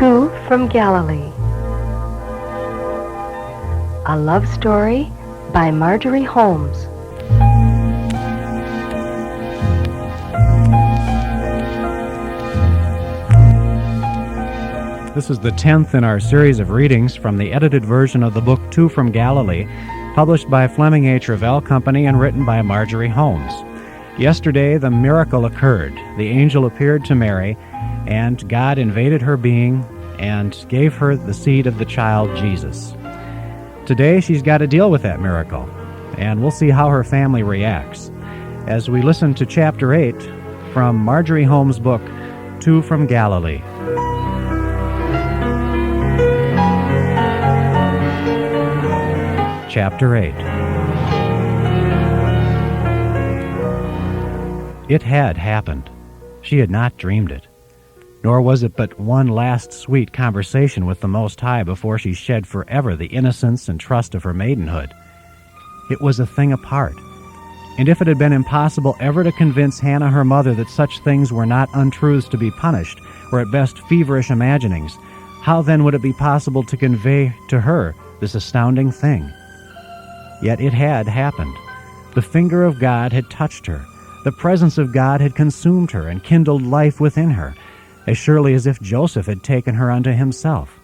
Two from Galilee. A love story by Marjorie Holmes. This is the 10th in our series of readings from the edited version of the book Two from Galilee, published by Fleming H. Revell Company and written by Marjorie Holmes. Yesterday, the miracle occurred. The angel appeared to Mary, and God invaded her being and gave her the seed of the child Jesus. Today, she's got to deal with that miracle, and we'll see how her family reacts as we listen to Chapter 8 from Marjorie Holmes' book, Two from Galilee. Chapter 8. It had happened. She had not dreamed it. Nor was it but one last sweet conversation with the Most High before she shed forever the innocence and trust of her maidenhood. It was a thing apart. And if it had been impossible ever to convince Hannah, her mother, that such things were not untruths to be punished, or at best feverish imaginings, how then would it be possible to convey to her this astounding thing? Yet it had happened. The finger of God had touched her. The presence of God had consumed her and kindled life within her, as surely as if Joseph had taken her unto himself.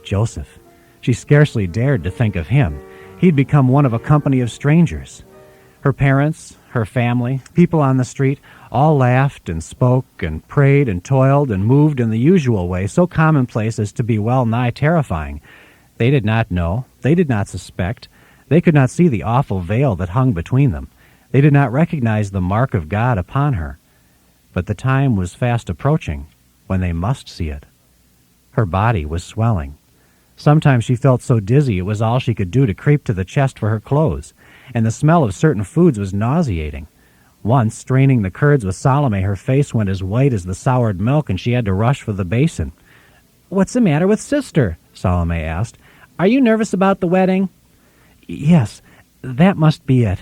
Joseph. She scarcely dared to think of him. He'd become one of a company of strangers. Her parents, her family, people on the street, all laughed and spoke and prayed and toiled and moved in the usual way, so commonplace as to be well nigh terrifying. They did not know. They did not suspect. They could not see the awful veil that hung between them. They did not recognize the mark of God upon her. But the time was fast approaching when they must see it. Her body was swelling. Sometimes she felt so dizzy it was all she could do to creep to the chest for her clothes, and the smell of certain foods was nauseating. Once, straining the curds with Salome, her face went as white as the soured milk, and she had to rush for the basin. "What's the matter with Sister?" Salome asked. "Are you nervous about the wedding?" "Yes, that must be it."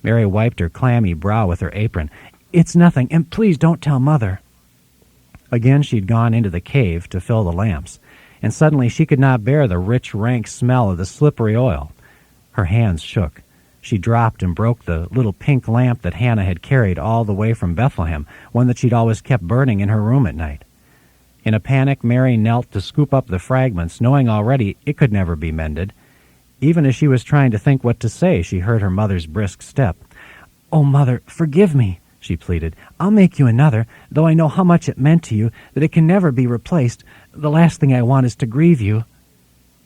Mary wiped her clammy brow with her apron. "It's nothing, and please don't tell Mother." Again she'd gone into the cave to fill the lamps, and suddenly she could not bear the rich, rank smell of the slippery oil. Her hands shook. She dropped and broke the little pink lamp that Hannah had carried all the way from Bethlehem, one that she'd always kept burning in her room at night. In a panic, Mary knelt to scoop up the fragments, knowing already it could never be mended. Even as she was trying to think what to say, she heard her mother's brisk step. "Oh, Mother, forgive me," she pleaded. "I'll make you another, though I know how much it meant to you, that it can never be replaced. The last thing I want is to grieve you."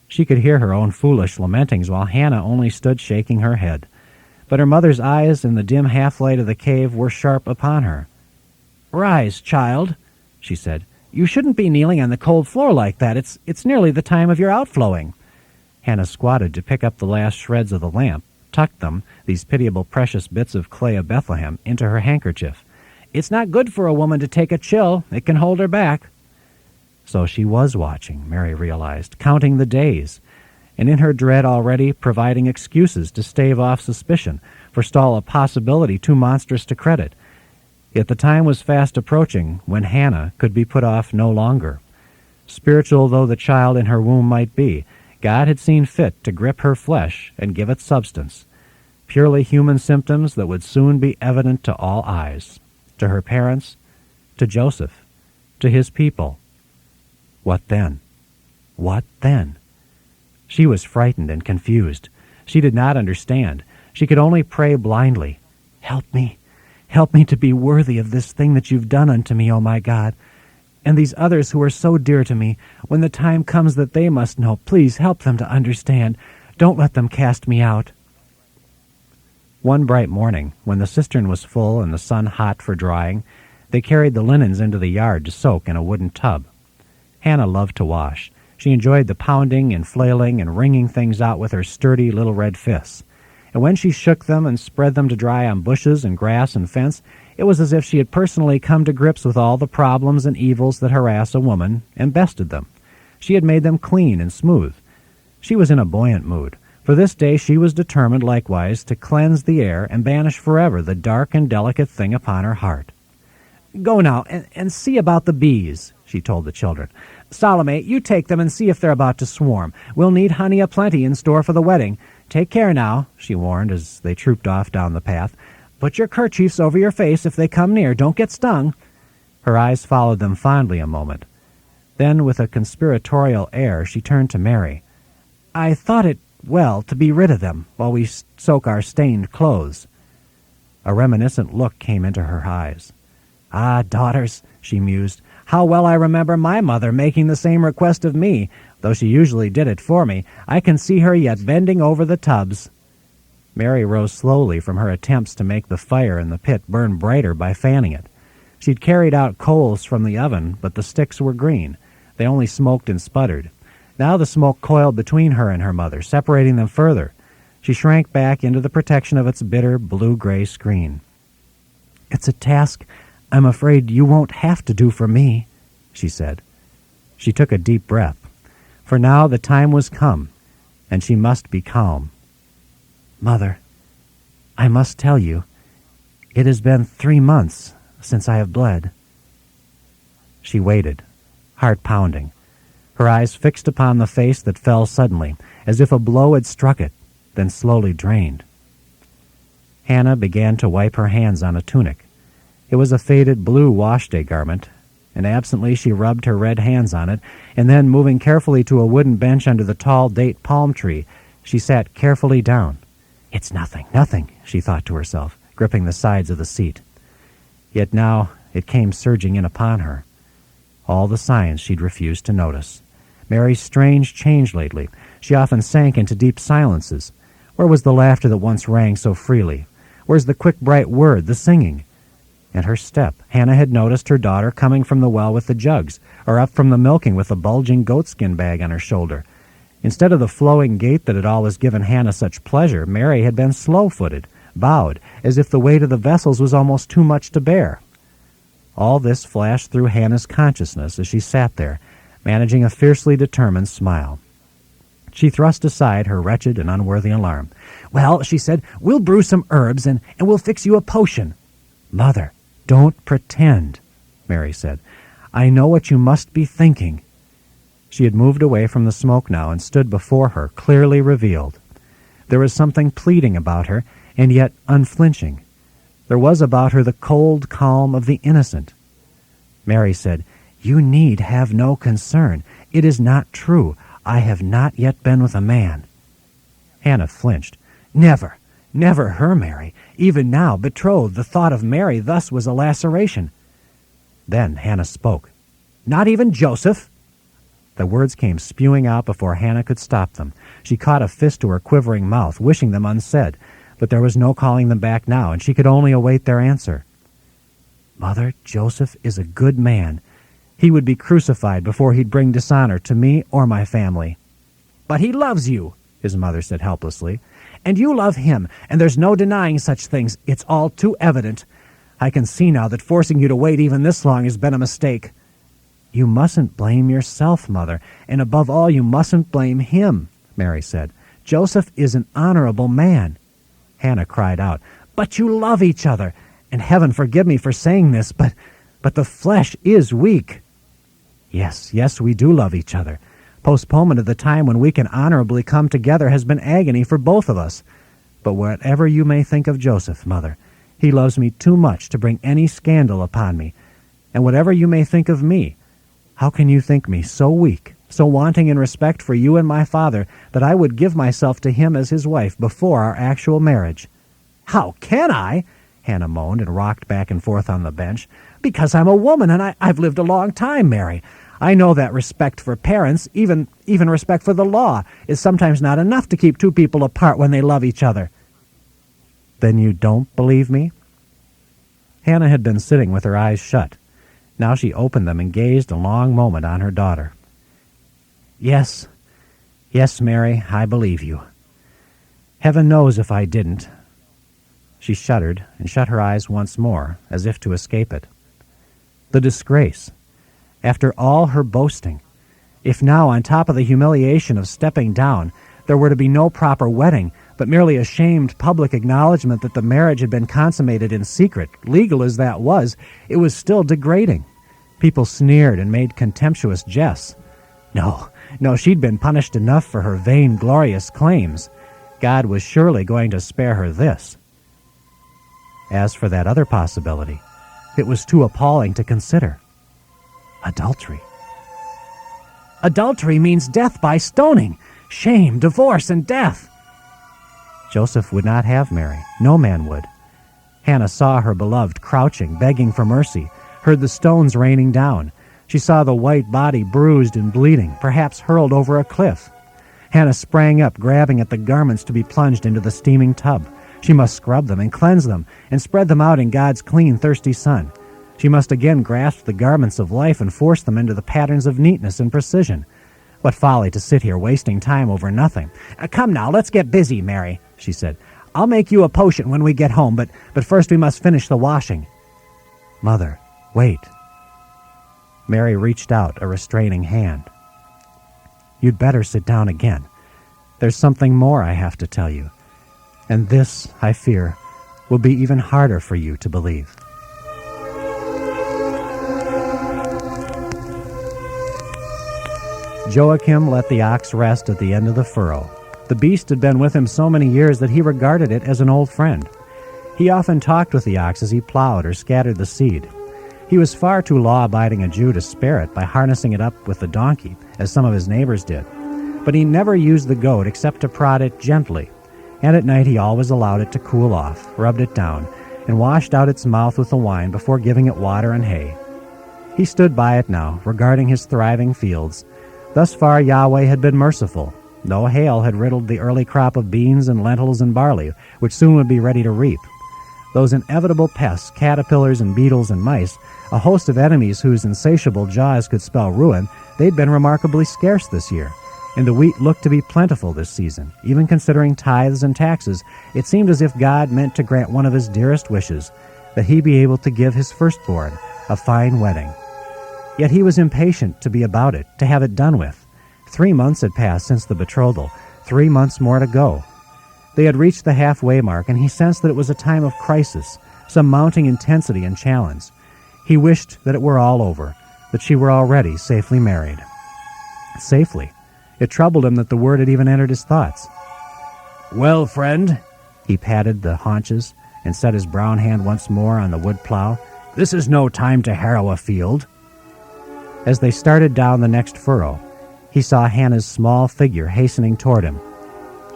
She could hear her own foolish lamentings while Hannah only stood shaking her head. But her mother's eyes in the dim half-light of the cave were sharp upon her. "Rise, child," she said. "You shouldn't be kneeling on the cold floor like that. It's nearly the time of your outflowing." Hannah squatted to pick up the last shreds of the lamp, tucked them, these pitiable precious bits of clay of Bethlehem, into her handkerchief. "It's not good for a woman to take a chill. It can hold her back." So she was watching, Mary realized, counting the days, and in her dread already providing excuses to stave off suspicion, forestall a possibility too monstrous to credit. Yet the time was fast approaching when Hannah could be put off no longer. Spiritual though the child in her womb might be, God had seen fit to grip her flesh and give it substance, purely human symptoms that would soon be evident to all eyes, to her parents, to Joseph, to his people. What then? What then? She was frightened and confused. She did not understand. She could only pray blindly. Help me to be worthy of this thing that you've done unto me, O my God. And these others who are so dear to me, when the time comes that they must know, please help them to understand. Don't let them cast me out." One bright morning, when the cistern was full and the sun hot for drying, they carried the linens into the yard to soak in a wooden tub. Hannah loved to wash. She enjoyed the pounding and flailing and wringing things out with her sturdy little red fists. And when she shook them and spread them to dry on bushes and grass and fence, it was as if she had personally come to grips with all the problems and evils that harass a woman and bested them. She had made them clean and smooth. She was in a buoyant mood. For this day she was determined likewise to cleanse the air and banish forever the dark and delicate thing upon her heart. "Go now and see about the bees," she told the children. "Salome, you take them and see if they're about to swarm. We'll need honey aplenty in store for the wedding. Take care now," she warned as they trooped off down the path. "Put your kerchiefs over your face if they come near. Don't get stung." Her eyes followed them fondly a moment. Then, with a conspiratorial air, she turned to Mary. "I thought it well to be rid of them while we soak our stained clothes." A reminiscent look came into her eyes. "Ah, daughters," she mused, "how well I remember my mother making the same request of me, though she usually did it for me. I can see her yet bending over the tubs." Mary rose slowly from her attempts to make the fire in the pit burn brighter by fanning it. She'd carried out coals from the oven, but the sticks were green. They only smoked and sputtered. Now the smoke coiled between her and her mother, separating them further. She shrank back into the protection of its bitter blue-gray screen. "It's a task I'm afraid you won't have to do for me," she said. She took a deep breath. For now the time was come, and she must be calm. "Mother, I must tell you, it has been 3 months since I have bled." She waited, heart pounding, her eyes fixed upon the face that fell suddenly, as if a blow had struck it, then slowly drained. Hannah began to wipe her hands on a tunic. It was a faded blue wash-day garment, and absently she rubbed her red hands on it, and then, moving carefully to a wooden bench under the tall date palm tree, she sat carefully down. "It's nothing, nothing," she thought to herself, gripping the sides of the seat. Yet now it came surging in upon her. All the signs she'd refused to notice. Mary's strange change lately. She often sank into deep silences. Where was the laughter that once rang so freely? Where's the quick, bright word, the singing? And her step. Hannah had noticed her daughter coming from the well with the jugs, or up from the milking with a bulging goatskin bag on her shoulder. Instead of the flowing gait that had always given Hannah such pleasure, Mary had been slow-footed, bowed, as if the weight of the vessels was almost too much to bear. All this flashed through Hannah's consciousness as she sat there, managing a fiercely determined smile. She thrust aside her wretched and unworthy alarm. "Well," she said, "we'll brew some herbs, and we'll fix you a potion." "Mother, don't pretend," Mary said. "I know what you must be thinking." She had moved away from the smoke now and stood before her, clearly revealed. There was something pleading about her, and yet unflinching. There was about her the cold calm of the innocent. Mary said, "You need have no concern. It is not true. I have not yet been with a man." Hannah flinched. "Never, never her, Mary. Even now, betrothed, the thought of Mary thus was a laceration." Then Hannah spoke. "Not even Joseph?" The words came spewing out before Hannah could stop them. She caught a fist to her quivering mouth, wishing them unsaid, but there was no calling them back now, and she could only await their answer. "Mother, Joseph is a good man. He would be crucified before he'd bring dishonor to me or my family." "But he loves you," his mother said helplessly. "And you love him, and there's no denying such things. It's all too evident. I can see now that forcing you to wait even this long has been a mistake." "You mustn't blame yourself, Mother, and above all you mustn't blame him," Mary said. "Joseph is an honorable man." Hannah cried out, "But you love each other, and heaven forgive me for saying this, but the flesh is weak." Yes, we do love each other. Postponement of the time when we can honorably come together has been agony for both of us. But whatever you may think of Joseph, Mother, he loves me too much to bring any scandal upon me. And whatever you may think of me, how can you think me so weak, so wanting in respect for you and my father, that I would give myself to him as his wife before our actual marriage?" "How can I?" Hannah moaned and rocked back and forth on the bench. "Because I'm a woman, and I've lived a long time, Mary. I know that respect for parents, even respect for the law, is sometimes not enough to keep two people apart when they love each other." "Then you don't believe me?" Hannah had been sitting with her eyes shut. Now she opened them and gazed a long moment on her daughter. Yes, Mary, I believe you. Heaven knows if I didn't." She shuddered and shut her eyes once more, as if to escape it. The disgrace. After all her boasting. If now, on top of the humiliation of stepping down, there were to be no proper wedding, but merely a shamed public acknowledgment that the marriage had been consummated in secret, legal as that was, it was still degrading. People sneered and made contemptuous jests. No, she'd been punished enough for her vain, glorious claims. God was surely going to spare her this. As for that other possibility, it was too appalling to consider. Adultery. Adultery means death by stoning, shame, divorce, and death. Joseph would not have Mary. No man would. Hannah saw her beloved crouching, begging for mercy, heard the stones raining down. She saw the white body bruised and bleeding, perhaps hurled over a cliff. Hannah sprang up, grabbing at the garments to be plunged into the steaming tub. She must scrub them and cleanse them and spread them out in God's clean, thirsty sun. She must again grasp the garments of life and force them into the patterns of neatness and precision. What folly to sit here wasting time over nothing. Come now, let's get busy, Mary, she said. I'll make you a potion when we get home, but first we must finish the washing. Mother, wait. Mary reached out a restraining hand. You'd better sit down again. There's something more I have to tell you. And this, I fear, will be even harder for you to believe. Joachim let the ox rest at the end of the furrow. The beast had been with him so many years that he regarded it as an old friend. He often talked with the ox as he plowed or scattered the seed. He was far too law-abiding a Jew to spare it by harnessing it up with the donkey, as some of his neighbors did. But he never used the goat except to prod it gently, and at night he always allowed it to cool off, rubbed it down, and washed out its mouth with the wine before giving it water and hay. He stood by it now, regarding his thriving fields. Thus far Yahweh had been merciful. No hail had riddled the early crop of beans and lentils and barley, which soon would be ready to reap. Those inevitable pests, caterpillars and beetles and mice, a host of enemies whose insatiable jaws could spell ruin, they'd been remarkably scarce this year, and the wheat looked to be plentiful this season. Even considering tithes and taxes, it seemed as if God meant to grant one of his dearest wishes, that he be able to give his firstborn a fine wedding. Yet he was impatient to be about it, to have it done with. 3 months had passed since the betrothal, 3 months more to go. They had reached the halfway mark, and he sensed that it was a time of crisis, some mounting intensity and challenge. He wished that it were all over, that she were already safely married. Safely. It troubled him that the word had even entered his thoughts. Well, friend, he patted the haunches and set his brown hand once more on the wood plow. This is no time to harrow a field. As they started down the next furrow, he saw Hannah's small figure hastening toward him.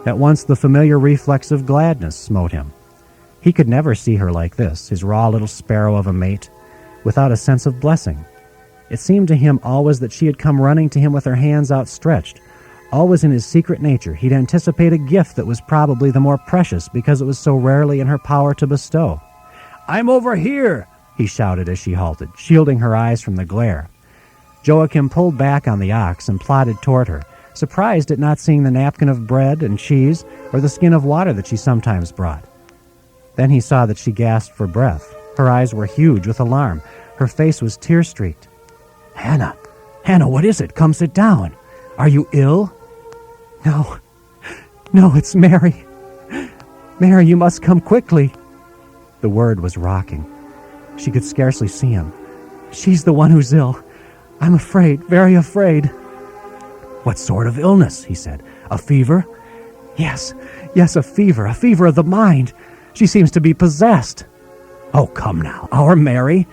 At once the familiar reflex of gladness smote him. He could never see her like this, his raw little sparrow of a mate, without a sense of blessing. It seemed to him always that she had come running to him with her hands outstretched. Always in his secret nature he'd anticipate a gift that was probably the more precious because it was so rarely in her power to bestow. I'm over here, he shouted as she halted, shielding her eyes from the glare. Joachim pulled back on the ox and plodded toward her, surprised at not seeing the napkin of bread and cheese or the skin of water that she sometimes brought. Then he saw that she gasped for breath. Her eyes were huge with alarm. Her face was tear-streaked. Hannah, what is it? Come sit down. Are you ill? No, it's Mary. Mary, you must come quickly. The word was rocking. She could scarcely see him. She's the one who's ill. I'm afraid, very afraid. What sort of illness? He said. A fever? Yes, a fever of the mind. She seems to be possessed. Oh, come now, our Mary.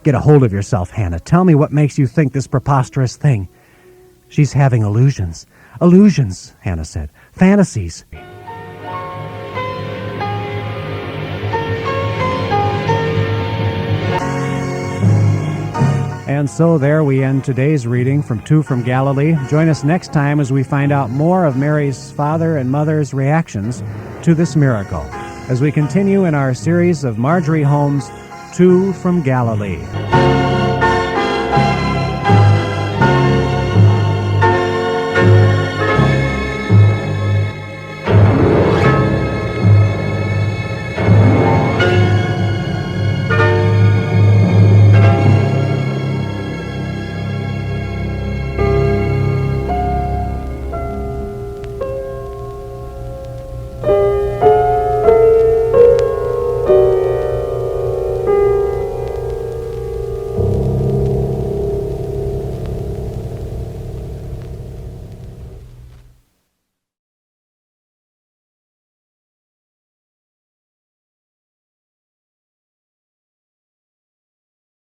Get a hold of yourself, Hannah. Tell me what makes you think this preposterous thing. She's having illusions. Illusions, Hannah said. Fantasies. And so there we end today's reading from Two from Galilee. Join us next time as we find out more of Mary's father and mother's reactions to this miracle, as we continue in our series of Marjorie Holmes' Two from Galilee.